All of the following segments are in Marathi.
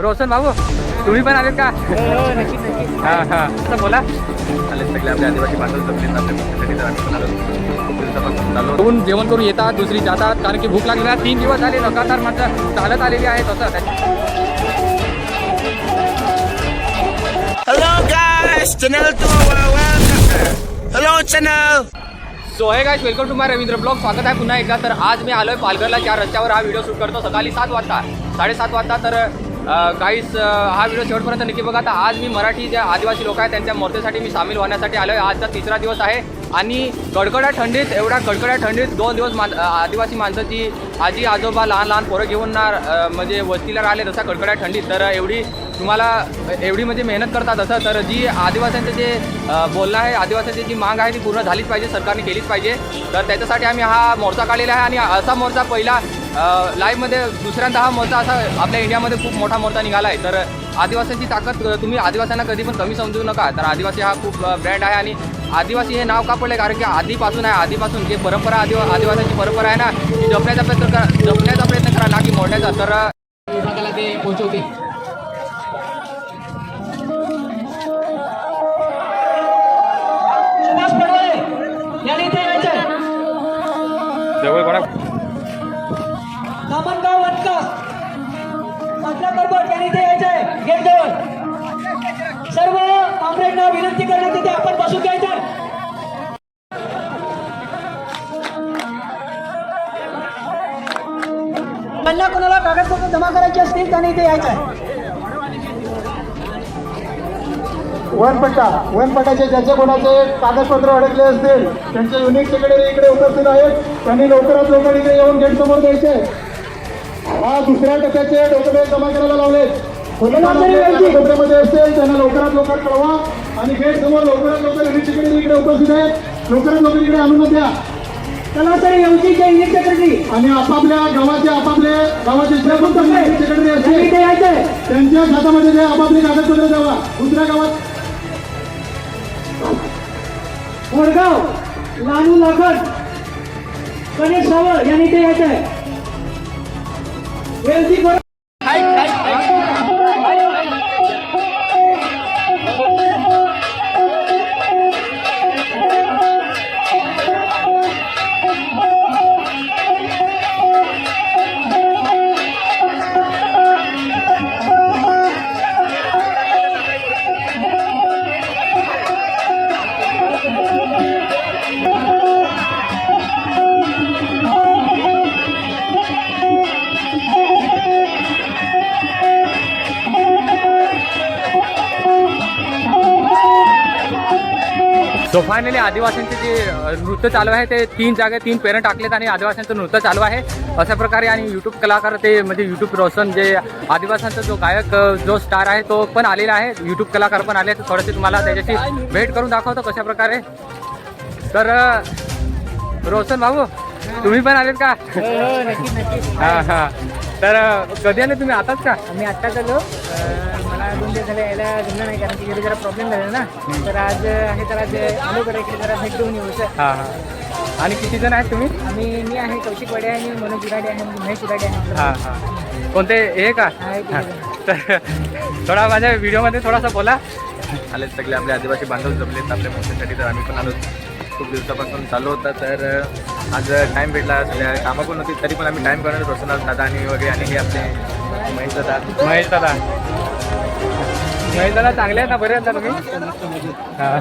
रोशन भाऊ तुम्ही पण आलेत का? हां हां असं बोला. आले सगळे आपल्या आदिवासी बांधव जमले आपल्यासाठी, तर आम्ही पण आलो. खूप दिवसापासून चालू जेवण करून येतात, दुसरी जातात, कारण की भूक लागली ना. 3 दिवस झाले लगातार माणसं चालत आलेली आहेत असं. Hello guys, channel to Hello channel. So hey guys, welcome to my Ravindra blog. स्वागत आहे पुन्हा एकदा. तर आज मी आलोय पालघरला. ज्या रस्त्यावर हा व्हिडिओ शूट करतो सकाळी 7 वाजता 7:30 वाजता. तर गाईस हा व्हिडिओ शेवटपर्यंत नक्की बघा. तर आज मी मराठी ज्या आदिवासी लोक आहेत त्यांच्या मोर्चेसाठी मी सामील होण्यासाठी आलो आहे. आजचा 3रा दिवस आहे आणि कडकड्या थंडीत, एवढ्या कडकड्या थंडीत 2 दिवस आदिवासी माणसाची आजी आजोबा लहान लहान पोरं घेऊन म्हणजे वस्तीला राहिले तसा कडकड्या थंडीत. तर एवढी म्हणजे मेहनत करतात असं. तर जी आदिवासींचं जे बोलणं आहे, आदिवासींची जी माग आहे ती पूर्ण झालीच पाहिजे, सरकारने केलीच पाहिजे. तर त्याच्यासाठी आम्ही हा मोर्चा काढलेला आहे. आणि असा मोर्चा पहिला लाईव्हमध्ये दुसऱ्यांदा हा मोर्चा असा आपल्या इंडियामध्ये खूप मोठा मोर्चा निघाला आहे. तर आदिवासींची ताकद तुम्ही आदिवासींना कधी पण कमी समजू नका. तर आदिवासी हा खूप ब्रँड आहे. आणि आदिवासी हे नाव का पडले, कारण की आधीपासून आहे. आधीपासून जे परंपरा आदिवासींची परंपरा आहे ना, ती जपण्याचा प्रयत्न करा, ना की मोडण्याचा. तर विभागाला ते पोहोचवते. जवळ कोणा धामणगाव वनका मात्राकरबट यांनी ते यायचं आहे गेट जवळ. सर्व कॉम्रेडना विनंती करण्यात येते आपण बसून घ्यायचं आहे. त्यांना कोणाला कागदपत्र जमा करायचे असतील त्यांनी इथे यायचं आहे. वनपट्टाचे ज्याचे कोणाचे कागदपत्र अडकले असतील त्यांचे युनिक सेक्रेटरी इकडे उपस्थित आहेत. त्यांनी लवकरात लवकर इकडे येऊन गेट समोर द्यायचे. हा दुसऱ्या टप्प्याचे डॉक्युमेंट जमा करायला लावले. कोणामध्ये असतील त्यांना लवकरात लवकर कळवा. आणि गेट समोर लवकरात लवकर युनिक सेक्रेटरी इकडे उपस्थित आहेत. लवकरात लवकर इकडे आणून द्या. चला तरी एवढीचे युनिक सेक्रेटरी आणि आपापल्या गावाचे सेक्रेटरी असतील इथे यायचं आहे. त्यांच्या खात्यामध्ये जे आपापले कागदपत्र द्यावा. दुसऱ्या गावात मोरगाव लानू लागड गणेश सावळ यांनी ते यायचं आहे. वेलची सो फायनली आदिवासींचे जे नृत्य चालू आहे ते 3 जागे 3 पेरं टाकलेत आणि आदिवासींचं नृत्य चालू आहे अशा प्रकारे. आणि यूट्यूब कलाकार ते म्हणजे यूट्यूब रोशन जे आदिवासींचा जो गायक जो स्टार आहे तो पण आलेला आहे. यूट्यूब कलाकार पण आले. तर थोडेसे तुम्हाला त्याच्याशी भेट करून दाखवतो कशा प्रकारे. तर रोशन भाऊ तुम्ही पण आलेत का? हां हां. तर कधी आले तुम्ही? आताच का? आम्ही आत्ताच आलो. मला 2 दिवस झाले यायला जमलं नाही, कारण की घरी जरा प्रॉब्लेम झाला ना. तर आज आहे, तर आज आलो कडे इकडे जरा भेट देऊन येऊ. हां हां. आणि किती जण आहेत तुम्ही? मी आहे कौशिक वाडे आहे, आणि मनोज उराडे आहे, महेश उराडे आहे. हां हां. कोणते हे का? हां. तर थोडा माझ्या व्हिडिओमध्ये थोडासा बोला. आले सगळे आपले आदिवासी बांधव जमलेत आपल्या मोर्चासाठी. तर आम्ही पण आलो. खूप दिवसापासून चालू होता. तर आज टाईम भेटला. सगळ्या कामं पण होती तरी पण आम्ही टाईम काढून प्रसन्न दादा आणि वगैरे. आणि हे आपले महेश दादा चांगले आहेत ना? बरे आहेत ना तुम्ही? हां.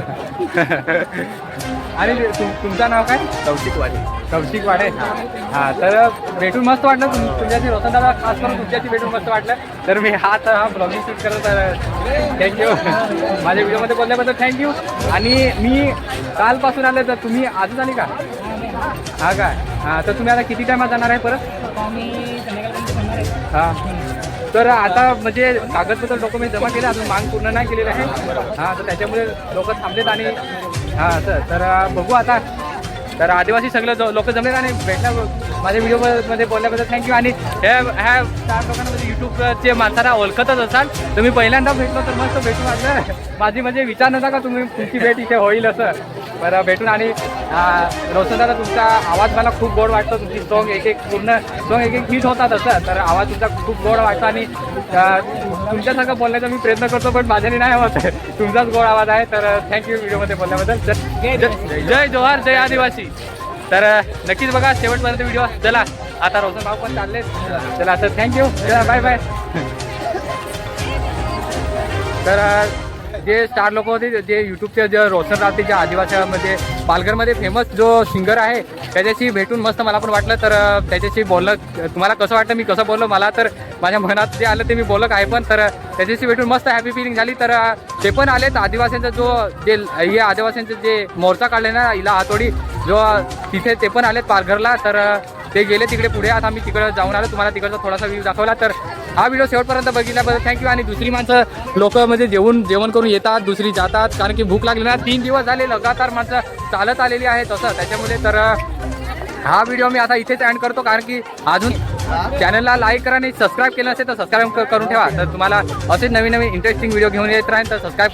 आणि तुमचं नाव काय? कौशिक वाडे. हां. तर भेटून मस्त वाटलं तुमच्याशी रोशन दादा, खास करून तुमच्याशी भेटून मस्त वाटलं. तर मी हा ब्लॉगिंग शूट करत. थँक्यू माझ्या व्हिडिओमध्ये बोलल्याबद्दल थँक्यू. आणि मी कालपासून आले, तर तुम्ही आजच आले का? हा काय? हां. तर तुम्ही आता किती टायमात जाणार आहे परत? हां. तर आता म्हणजे कागदपत्र डॉक्युमेंट जमा केले, अजून मांग पूर्ण नाही केलेलं आहे. हां. तर त्याच्यामुळे लोक थांबलेत. आणि हां तर बघू आता. तर आदिवासी सगळे लोक जमलेत आणि भेटल्या माझ्या व्हिडिओमध्ये बोलल्याबद्दल थँक्यू. आणि ह्या 4 लोकांमध्ये यूट्यूबचे माणसांना ओळखतच असाल. तुम्ही पहिल्यांदा भेटलो तर मस्त भेटून वाटलं. माझी म्हणजे विचार नव्हता का तुमची भेट इथे होईल असं. बरं भेटून. आणि रोशन दादा तुमचा आवाज मला खूप गोड वाटतो. तुमची सॉंग एक पूर्ण सॉंग एक हिट होतात असं. तर आवाज तुमचा खूप गोड वाटतो. आणि तुमच्यासारखं बोलण्याचा मी प्रयत्न करतो पण माझ्याने नाही होत तुमचाच गोड आवाज आहे. तर थँक्यू व्हिडिओमध्ये बोलल्याबद्दल. जय जोहार, जय आदिवासी. तर नक्कीच बघा शेवटपर्यंत व्हिडिओ. चला आता रोशन भाऊ पण चालले. चला तर थँक्यू, बाय बाय. तर जे स्टार लोक होते जे यूट्यूबचे जे रोशन रावते जे आदिवासीमध्ये पालघरमध्ये फेमस जो सिंगर आहे त्याच्याशी भेटून मस्त मला पण वाटलं. तर त्याच्याशी बोललं, तुम्हाला कसं वाटतं मी कसं बोललो, मला तर माझ्या मनात जे आलं ते मी बोललो आहे. पण तर त्याच्याशी भेटून मस्त हॅपी फिलिंग झाली. तर ते पण आलेत आदिवासींचा जो जे हे आदिवासींचे जे मोर्चा काढले ना इला हातोडी जो तिथे ते पण आलेत पालघरला. तर ते गेले तिकडे पुढे. आता मी तिकडे जाऊन आलो, तुम्हाला तिकडचा थोडासा व्ह्यू दाखवला. तर हा व्हिडिओ शेवटपर्यंत बघितल्याबद्दल थँक्यू. आणि दुसरी माणसं लोक म्हणजे जेवण करून येतात, दुसरी जातात, कारण की भूक लागली ना. 3 दिवस झाले लगातार माणसं चालत आलेली आहे तसं त्याच्यामुळे. तर हा व्हिडिओ मी आता इथेच एंड करतो, कारण की अजून चॅनलला लाईक करा आणि सबस्क्राईब केलं असेल तर सबस्क्राईब करून ठेवा. तर तुम्हाला असेच नवीन इंटरेस्टिंग व्हिडिओ घेऊन येत राहील. तर सबस्क्राईब